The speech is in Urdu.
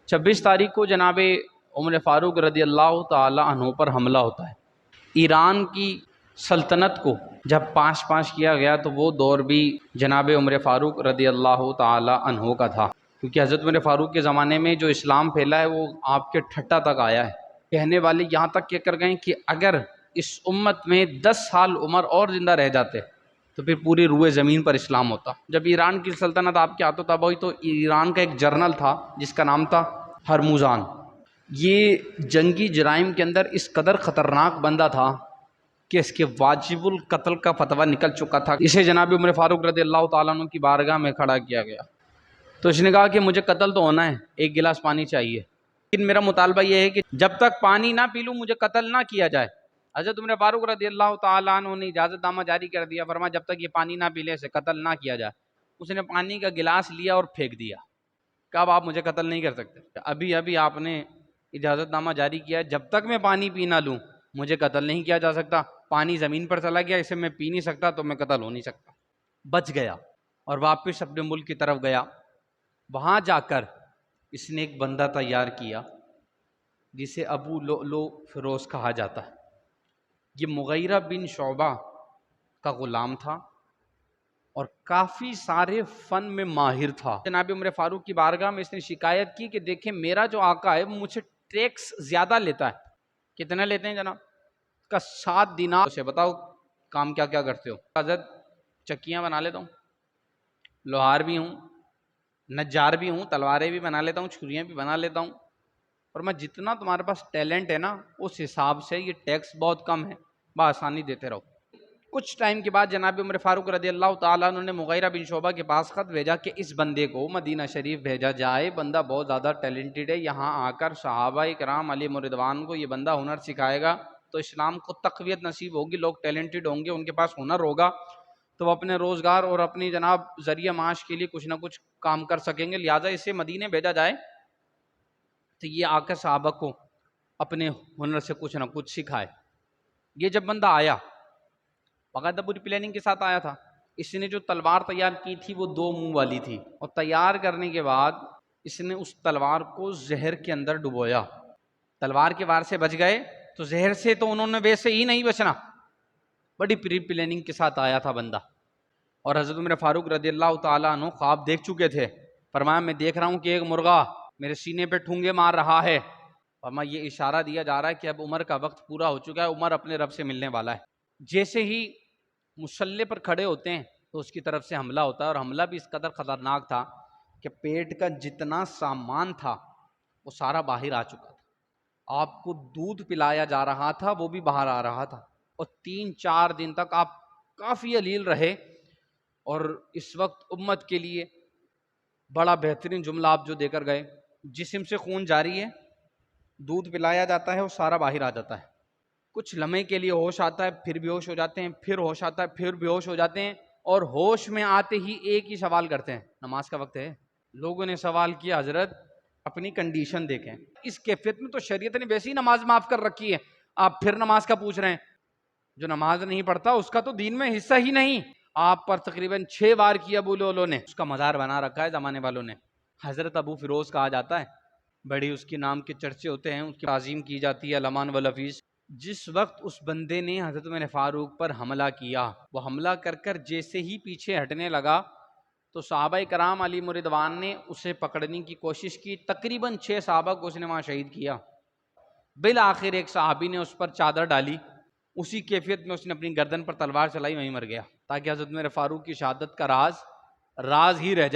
26 تاریخ کو جناب عمر فاروق رضی اللہ تعالی عنہ پر حملہ ہوتا ہے۔ ایران کی سلطنت کو جب پاش پاش کیا گیا تو وہ دور بھی جناب عمر فاروق رضی اللہ تعالی عنہ کا تھا، کیونکہ حضرت عمر فاروق کے زمانے میں جو اسلام پھیلا ہے وہ آپ کے ٹھٹا تک آیا ہے۔ کہنے والے یہاں تک کہہ کر گئے کہ اگر اس امت میں 10 سال عمر اور زندہ رہ جاتے تو پھر پوری روئے زمین پر اسلام ہوتا۔ جب ایران کی سلطنت آپ کے ہاتھوں تب ہوئی تو ایران کا ایک جرنل تھا جس کا نام تھا ہرموزان۔ یہ جنگی جرائم کے اندر اس قدر خطرناک بندہ تھا کہ اس کے واجب القتل کا فتویٰ نکل چکا تھا۔ اسے جناب عمر فاروق رضی اللہ تعالیٰ عنہ کی بارگاہ میں کھڑا کیا گیا تو اس نے کہا کہ مجھے قتل تو ہونا ہے، ایک گلاس پانی چاہیے، لیکن میرا مطالبہ یہ ہے کہ جب تک پانی نہ پی لوں مجھے قتل نہ کیا جائے۔ حضرت عمر فاروق رضی اللہ تعالیٰ عنہ نے اجازت نامہ جاری کر دیا، فرمایا جب تک یہ پانی نہ پی لے اسے قتل نہ کیا جائے۔ اس نے پانی کا گلاس لیا اور پھینک دیا، کہا اب آپ مجھے قتل نہیں کر سکتے، ابھی آپ نے اجازت نامہ جاری کیا ہے، جب تک میں پانی پی نہ لوں مجھے قتل نہیں کیا جا سکتا۔ پانی زمین پر چلا گیا، اسے میں پی نہیں سکتا تو میں قتل ہو نہیں سکتا۔ بچ گیا اور واپس اپنے ملک کی طرف گیا۔ وہاں جا کر اس نے ایک بندہ تیار کیا جسے ابو لؤلؤ فیروز کہا جاتا ہے۔ یہ مغیرہ بن شعبہ کا غلام تھا اور کافی سارے فن میں ماہر تھا۔ جناب عمر فاروق کی بارگاہ میں اس نے شکایت کی کہ دیکھیں میرا جو آقا ہے وہ مجھ سے ٹیکس زیادہ لیتا ہے۔ کتنا لیتے ہیں جناب؟ کا 7 دینار سے بتاؤ کام کیا کیا کرتے ہو؟ حضرت چکیاں بنا لیتا ہوں، لوہار بھی ہوں، نجار بھی ہوں، تلواریں بھی بنا لیتا ہوں، چھریاں بھی بنا لیتا ہوں، اور میں جتنا تمہارے پاس ٹیلنٹ ہے نا اس حساب سے یہ ٹیکس بہت کم ہے، بآسانی دیتے رہو۔ کچھ ٹائم کے بعد جناب عمر فاروق رضی اللہ تعالیٰ عنہ نے مغیرہ بن شعبہ کے پاس خط بھیجا کہ اس بندے کو مدینہ شریف بھیجا جائے، بندہ بہت زیادہ ٹیلنٹڈ ہے، یہاں آ کر صحابہ کرام علیہم رضوان کو یہ بندہ ہنر سکھائے گا تو اسلام کو تقویت نصیب ہوگی، لوگ ٹیلنٹڈ ہوں گے، ان کے پاس ہنر ہوگا تو وہ اپنے روزگار اور اپنی جناب ذریعہ معاش کے لیے کچھ نہ کچھ کام کر سکیں گے، لہٰذا اسے مدینے بھیجا جائے تو یہ آ کر صحابہ کو اپنے ہنر سے کچھ نہ کچھ سکھائے۔ یہ جب بندہ آیا باقاعدہ پوری پلاننگ کے ساتھ آیا تھا۔ اس نے جو تلوار تیار کی تھی وہ 2 منہ والی تھی، اور تیار کرنے کے بعد اس نے اس تلوار کو زہر کے اندر ڈبویا۔ تلوار کے وار سے بچ گئے تو زہر سے تو انہوں نے ویسے ہی نہیں بچنا، بڑی پری پلاننگ کے ساتھ آیا تھا بندہ۔ اور حضرت عمر فاروق رضی اللہ تعالیٰ عنہ خواب دیکھ چکے تھے۔ فرمایا میں دیکھ رہا ہوں کہ ایک مرغا میرے سینے پہ ٹھونگے مار رہا ہے، فرمایا یہ اشارہ دیا جا رہا ہے کہ اب عمر کا وقت پورا ہو چکا ہے، عمر اپنے رب سے ملنے والا ہے۔ جیسے ہی مسلح پر کھڑے ہوتے ہیں تو اس کی طرف سے حملہ ہوتا ہے، اور حملہ بھی اس قدر خطرناک تھا کہ پیٹ کا جتنا سامان تھا وہ سارا باہر آ چکا تھا۔ آپ کو دودھ پلایا جا رہا تھا وہ بھی باہر آ رہا تھا، اور 3-4 دن تک آپ کافی علیل رہے۔ اور اس وقت امت کے لیے بڑا بہترین جملہ آپ جو دے کر گئے، جسم سے خون جاری ہے، دودھ پلایا جاتا ہے، وہ سارا باہر آ جاتا ہے۔ کچھ لمحے کے لیے ہوش آتا ہے، پھر بے ہوش ہو جاتے ہیں، پھر ہوش آتا ہے، پھر بے ہوش ہو جاتے ہیں، اور ہوش میں آتے ہی ایک ہی سوال کرتے ہیں، نماز کا وقت ہے۔ لوگوں نے سوال کیا حضرت اپنی کنڈیشن دیکھیں، اس کیفیت میں تو شریعت نے ویسی نماز معاف کر رکھی ہے، آپ پھر نماز کا پوچھ رہے ہیں؟ جو نماز نہیں پڑھتا اس کا تو دین میں حصہ ہی نہیں۔ آپ پر تقریباً 6 بار کیا ابو لؤلؤ نے، اس کا مزار بنا رکھا ہے زمانے والوں نے، حضرت ابو فیروز کہا جاتا ہے، بڑی اس کے نام کے چرچے ہوتے ہیں، اس کی تعظیم کی جاتی ہے، الامان والحفیظ۔ جس وقت اس بندے نے حضرت عمر فاروق پر حملہ کیا، وہ حملہ کر کر جیسے ہی پیچھے ہٹنے لگا تو صحابہ کرام علیہم رضوان نے اسے پکڑنے کی کوشش کی، تقریباً 6 صحابہ کو اس نے وہاں شہید کیا۔ بالآخر ایک صحابی نے اس پر چادر ڈالی، اسی کیفیت میں اس نے اپنی گردن پر تلوار چلائی، وہیں مر گیا، تاکہ حضرت عمر فاروق کی شہادت کا راز ہی رہ جائے۔